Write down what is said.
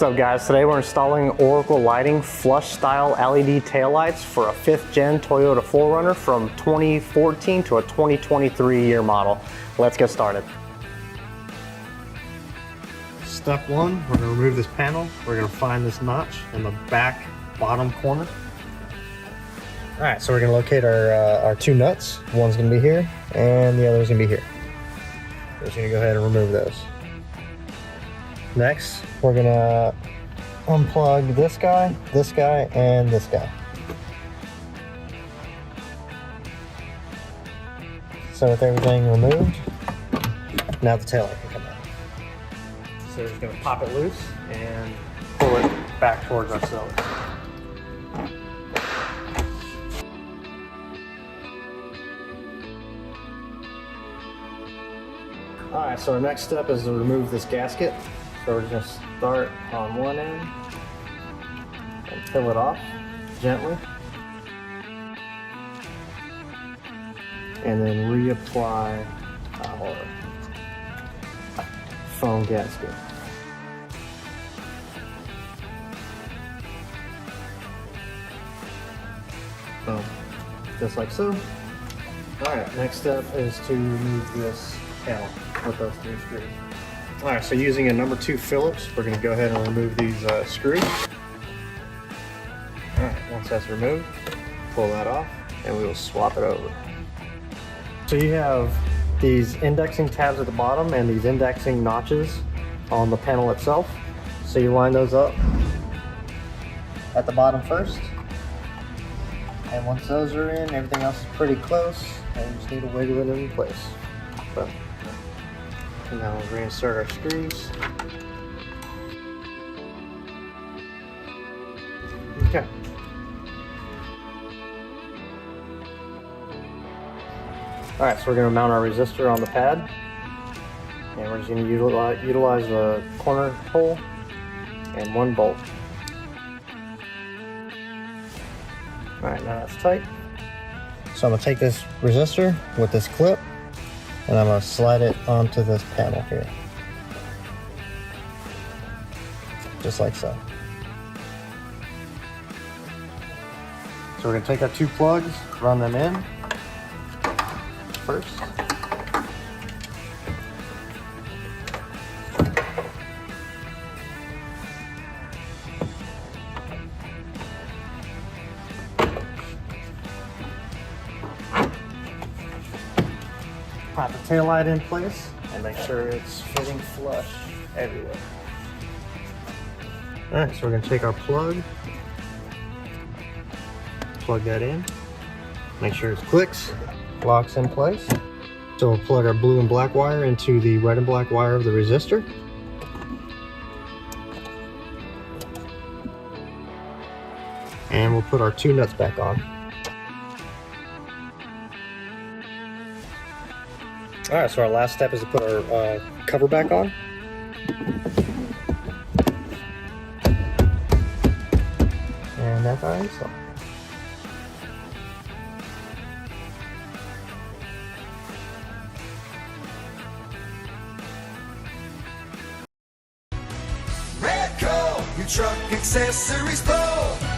What's up guys, today we're installing Oracle Lighting flush style LED taillights for a 5th gen Toyota 4Runner from 2014 to a 2023 year model. Let's get started. Step one, we're going to remove this panel. We're going to find this notch in the back bottom corner. Alright, so we're going to locate our two nuts. One's going to be here and the other's going to be here. We're just going to go ahead and remove those. Next, we're gonna unplug this guy, and this guy. So with everything removed, now the taillight can come out. So we're just gonna pop it loose and pull it back towards ourselves. Alright, so our next step is to remove this gasket. So we're just going to start on one end and peel it off gently. And then reapply our foam gasket. Boom. Just like so. Alright, next step is to remove this panel with those 3 screws. Alright, so using a number 2 Phillips, we're going to go ahead and remove these screws. Alright, once that's removed, pull that off and we will swap it over. So you have these indexing tabs at the bottom and these indexing notches on the panel itself. So you line those up at the bottom first. And once those are in, everything else is pretty close and we just need to wiggle it in place. But, and now we'll reinsert our screws. Okay. Alright, so we're going to mount our resistor on the pad. And we're just going to utilize the corner hole and 1 bolt. Alright, now that's tight. So I'm going to take this resistor with this clip and I'm going to slide it onto this panel here. Just like so. So we're going to take our 2 plugs, run them in first. Pop the taillight in place and make sure it's fitting flush everywhere. Alright, so we're going to take our plug, plug that in, make sure it clicks, locks in place. So we'll plug our blue and black wire into the red and black wire of the resistor. And we'll put our 2 nuts back on. Alright, so our last step is to put our cover back on. And that's our install. Radco, your truck accessories pro.